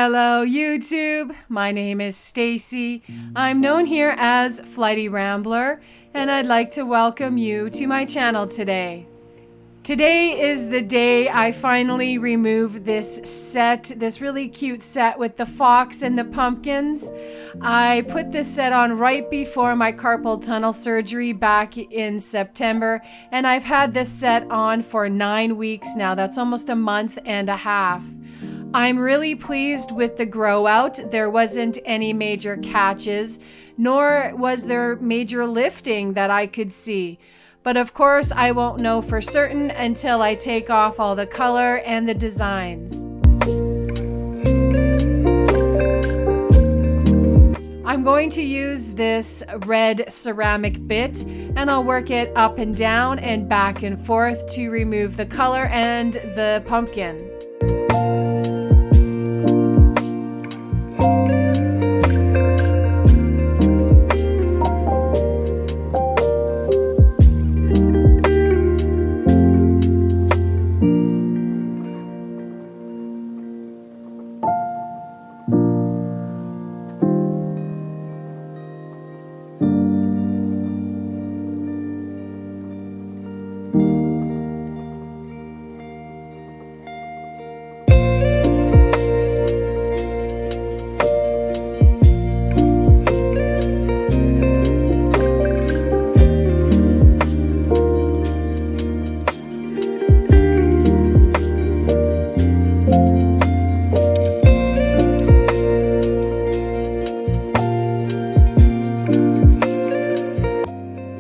Hello YouTube, my name is Stacy. I'm known here as flightyrambler, and I'd like to welcome you to my channel today. Today is the day I finally remove this set, this really cute set with the fox and the pumpkins. I put this set on right before my carpal tunnel surgery back in September, and I've had this set on for 9 weeks now. That's almost a month and a half. I'm really pleased with the grow out. There wasn't any major catches, nor was there major lifting that I could see. But of course, I won't know for certain until I take off all the color and the designs. I'm going to use this red ceramic bit, and I'll work it up and down and back and forth to remove the color and the pumpkin.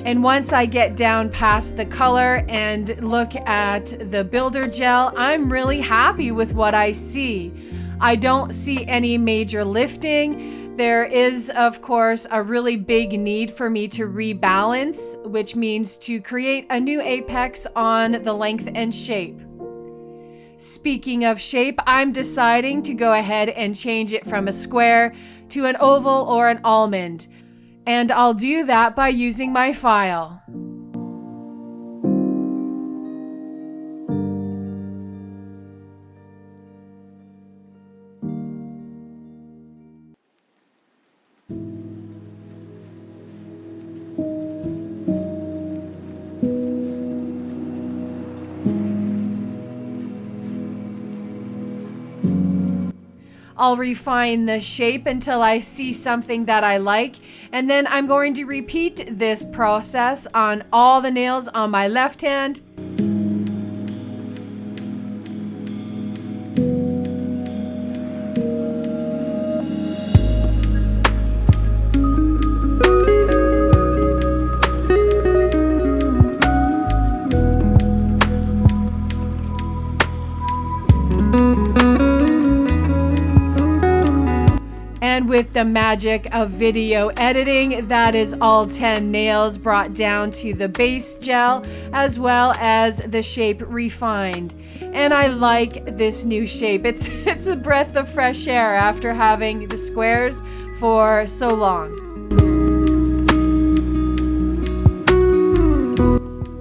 And once I get down past the color and look at the builder gel, I'm really happy with what I see. I don't see any major lifting. There is, of course, a really big need for me to rebalance, which means to create a new apex on the length and shape. Speaking of shape, I'm deciding to go ahead and change it from a square to an oval or an almond. And I'll do that by using my file. I'll refine the shape until I see something that I like, and then I'm going to repeat this process on all the nails on my left hand. And with the magic of video editing, that is all 10 nails brought down to the base gel, as well as the shape refined. And I like this new shape. It's a breath of fresh air after having the squares for so long.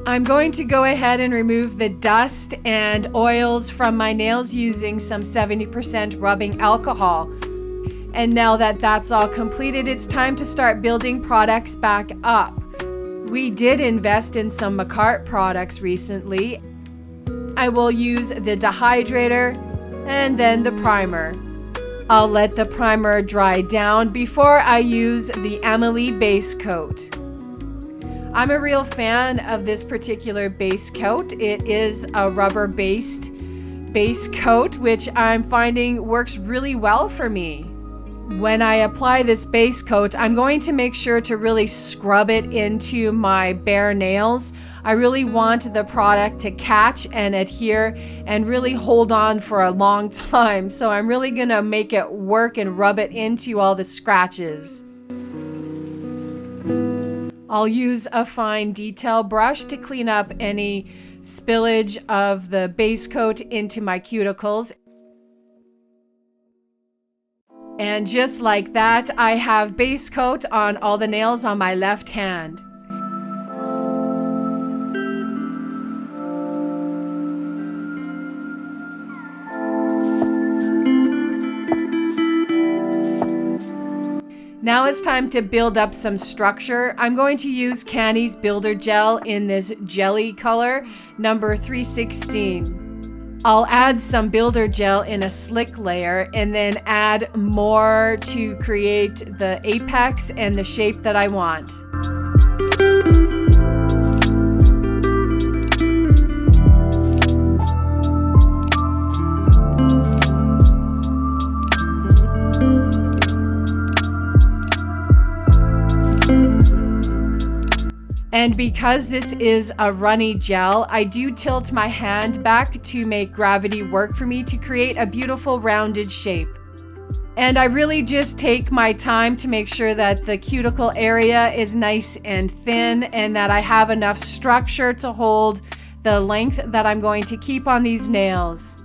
I'm going to go ahead and remove the dust and oils from my nails using some 70% rubbing alcohol. And now that that's all completed, it's time to start building products back up. We did invest in some Manicure products recently. I will use the dehydrator and then the primer. I'll let the primer dry down before I use the Emily base coat. I'm a real fan of this particular base coat. It is a rubber-based base coat, which I'm finding works really well for me. When I apply this base coat, I'm going to make sure to really scrub it into my bare nails. I really want the product to catch and adhere and really hold on for a long time. So I'm really gonna make it work and rub it into all the scratches. I'll use a fine detail brush to clean up any spillage of the base coat into my cuticles. And just like that, I have base coat on all the nails on my left hand. Now it's time to build up some structure. I'm going to use Canni's Builder Gel in this jelly color, number 316. I'll add some builder gel in a slick layer and then add more to create the apex and the shape that I want. And because this is a runny gel, I do tilt my hand back to make gravity work for me to create a beautiful rounded shape. And I really just take my time to make sure that the cuticle area is nice and thin and that I have enough structure to hold the length that I'm going to keep on these nails.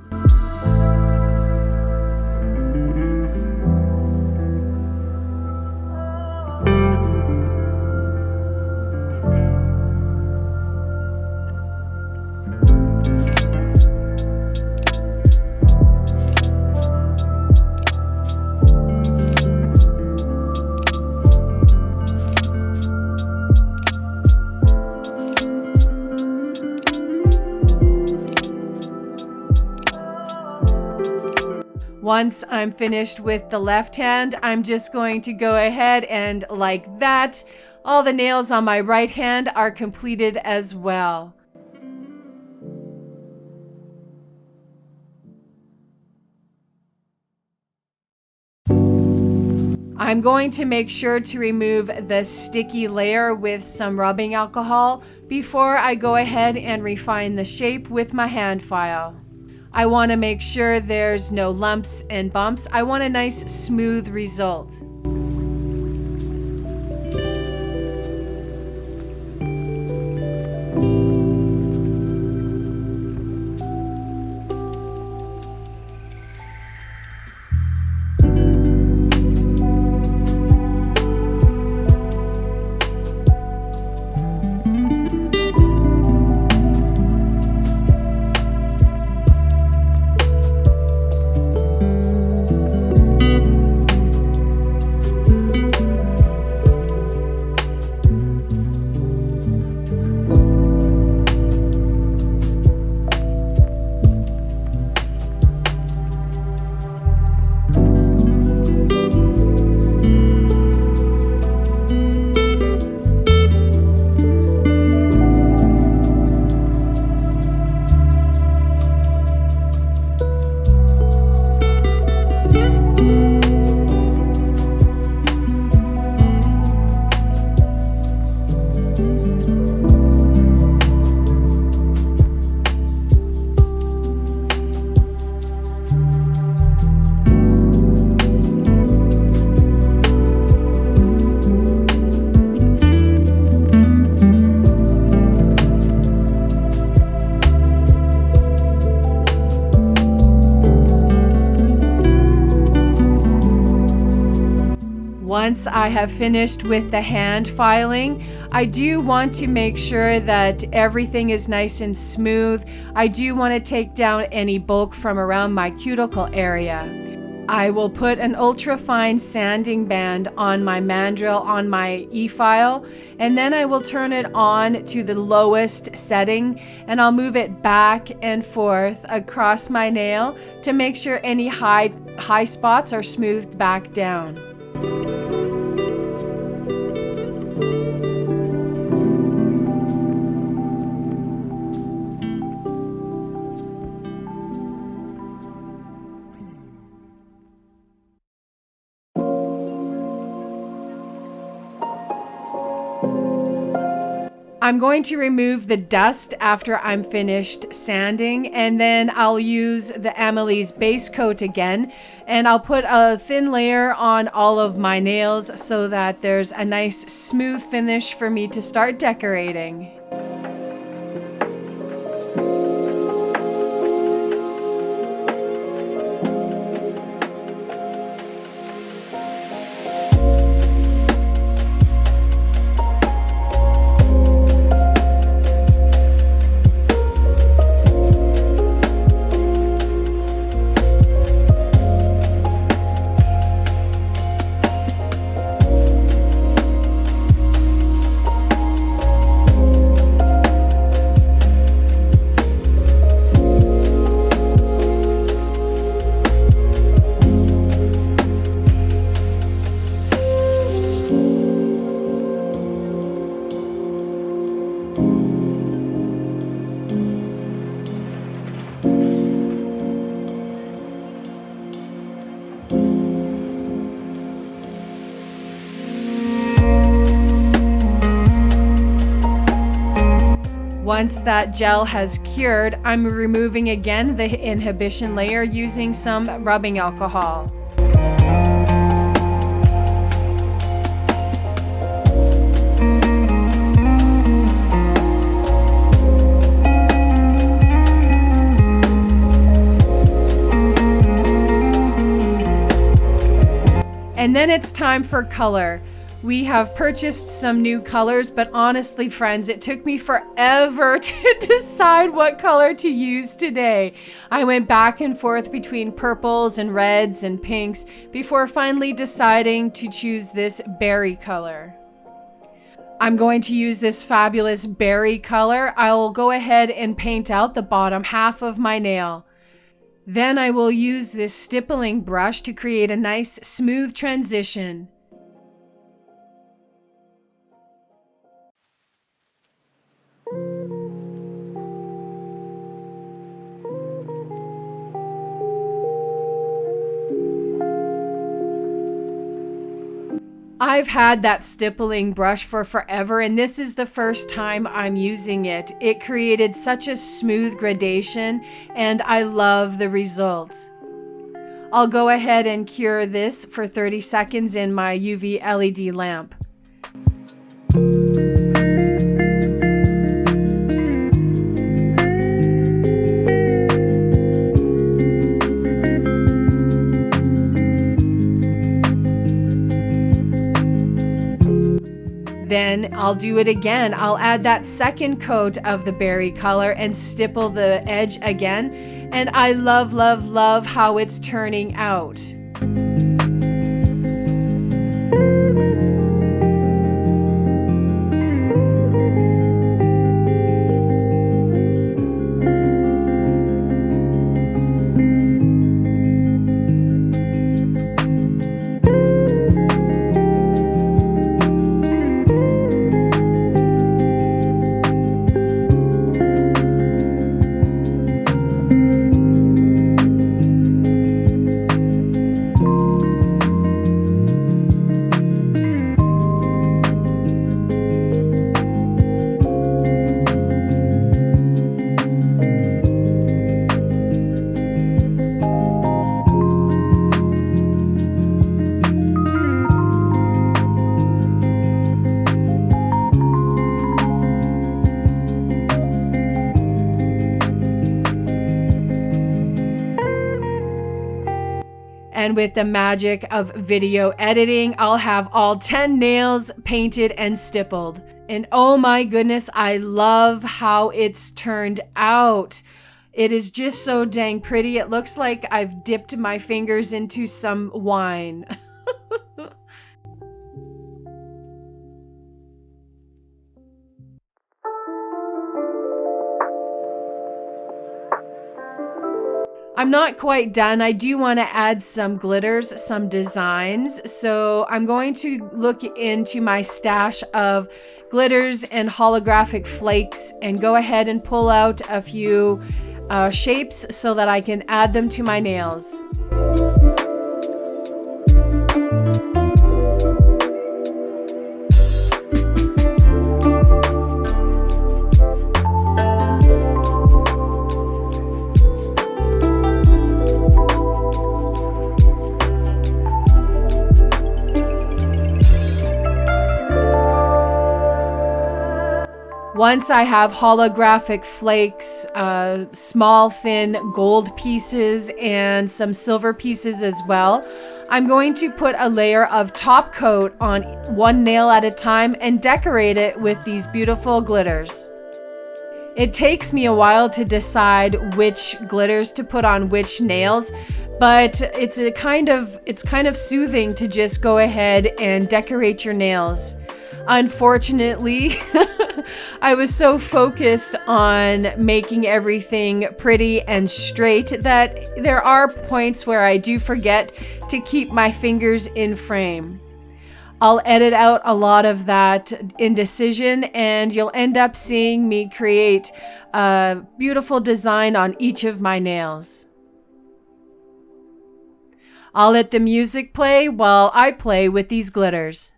Once I'm finished with the left hand, I'm just going to go ahead and like that, all the nails on my right hand are completed as well. I'm going to make sure to remove the sticky layer with some rubbing alcohol before I go ahead and refine the shape with my hand file. I want to make sure there's no lumps and bumps. I want a nice smooth result. Once I have finished with the hand filing, I do want to make sure that everything is nice and smooth. I do want to take down any bulk from around my cuticle area. I will put an ultra fine sanding band on my mandrel on my e-file, and then I will turn it on to the lowest setting, and I'll move it back and forth across my nail to make sure any high spots are smoothed back down. I'm going to remove the dust after I'm finished sanding, and then I'll use the Emily's base coat again, and I'll put a thin layer on all of my nails so that there's a nice smooth finish for me to start decorating. Once that gel has cured, I'm removing again the inhibition layer using some rubbing alcohol. And then it's time for color. We have purchased some new colors, but honestly, friends, it took me forever to decide what color to use today. I went back and forth between purples and reds and pinks before finally deciding to choose this berry color. I'm going to use this fabulous berry color. I'll go ahead and paint out the bottom half of my nail. Then I will use this stippling brush to create a nice smooth transition. I've had that stippling brush for forever, and this is the first time I'm using it. It created such a smooth gradation, and I love the results. I'll go ahead and cure this for 30 seconds in my UV LED lamp. Then I'll do it again. I'll add that second coat of the berry color and stipple the edge again. And I love, love, love how it's turning out. And with the magic of video editing, I'll have all 10 nails painted and stippled. And oh my goodness, I love how it's turned out. It is just so dang pretty. It looks like I've dipped my fingers into some wine. I'm not quite done. I do want to add some glitters, some designs. So I'm going to look into my stash of glitters and holographic flakes and go ahead and pull out a few shapes so that I can add them to my nails. Once I have holographic flakes, small thin gold pieces, and some silver pieces as well, I'm going to put a layer of top coat on one nail at a time and decorate it with these beautiful glitters. It takes me a while to decide which glitters to put on which nails, but it's kind of soothing to just go ahead and decorate your nails. Unfortunately, I was so focused on making everything pretty and straight that there are points where I do forget to keep my fingers in frame. I'll edit out a lot of that indecision, and you'll end up seeing me create a beautiful design on each of my nails. I'll let the music play while I play with these glitters.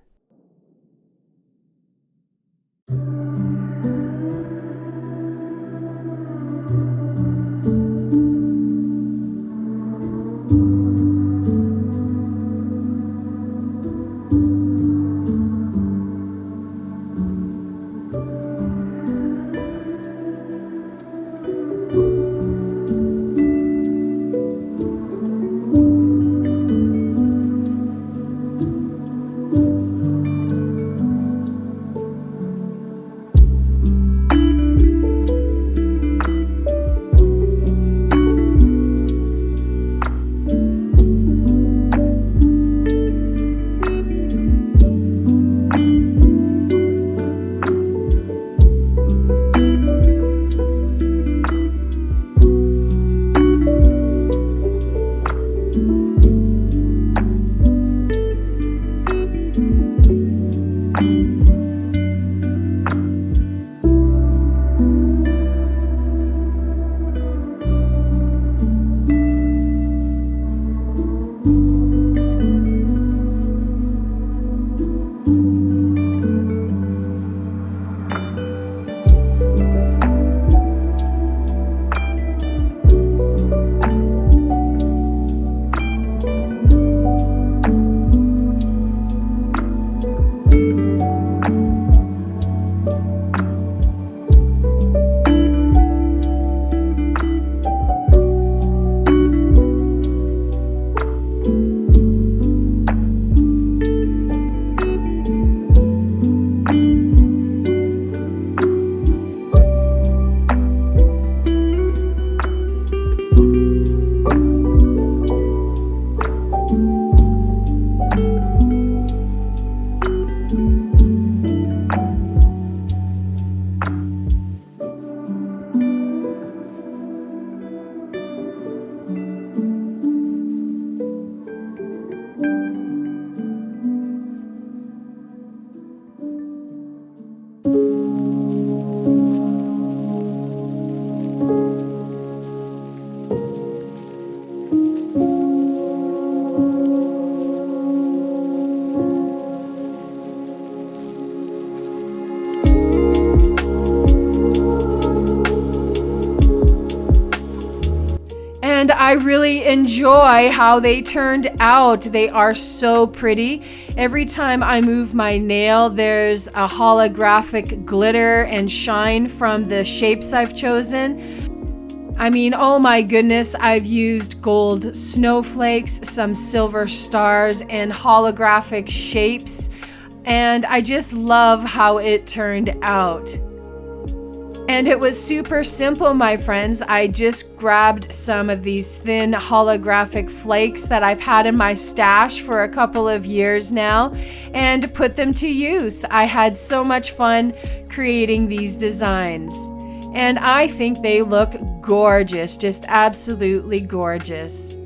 I really enjoy how they turned out. They are so pretty. Every time I move my nail, there's a holographic glitter and shine from the shapes I've chosen. I mean, oh my goodness, I've used gold snowflakes, some silver stars, and holographic shapes, and I just love how it turned out. And it was super simple, my friends. I just grabbed some of these thin holographic flakes that I've had in my stash for a couple of years now and put them to use. I had so much fun creating these designs. And I think they look gorgeous, just absolutely gorgeous.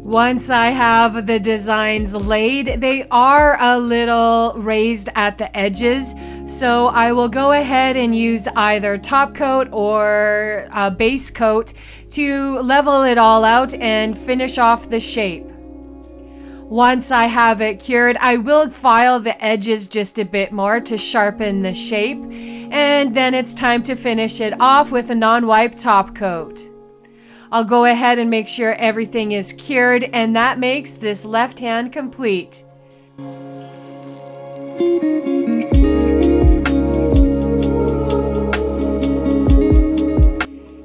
Once I have the designs laid, they are a little raised at the edges, so I will go ahead and use either top coat or a base coat to level it all out and finish off the shape. Once I have it cured, I will file the edges just a bit more to sharpen the shape, and then it's time to finish it off with a non-wipe top coat. I'll go ahead and make sure everything is cured, and that makes this left hand complete.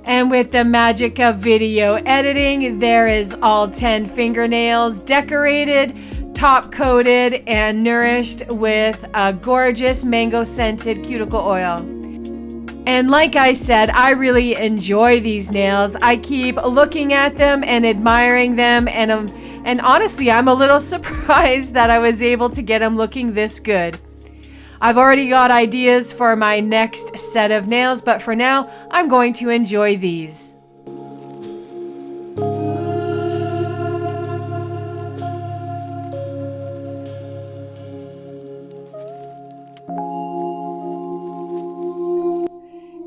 And with the magic of video editing, there is all 10 fingernails decorated, top coated, and nourished with a gorgeous mango scented cuticle oil. And like I said, I really enjoy these nails. I keep looking at them and admiring them, and honestly, I'm a little surprised that I was able to get them looking this good. I've already got ideas for my next set of nails, but for now, I'm going to enjoy these.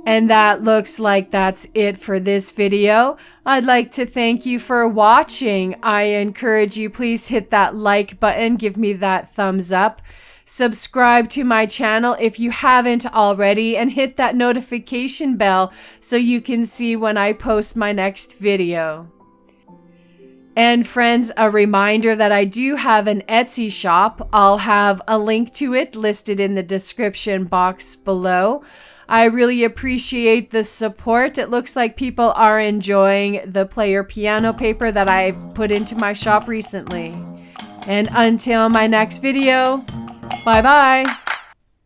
And that looks like that's it for this video. I'd like to thank you for watching. I encourage you, please hit that like button, give me that thumbs up. Subscribe to my channel if you haven't already, and hit that notification bell so you can see when I post my next video. And friends, a reminder that I do have an Etsy shop. I'll have a link to it listed in the description box below. I really appreciate the support. It looks like people are enjoying the player piano paper that I've put into my shop recently. And until my next video, bye-bye.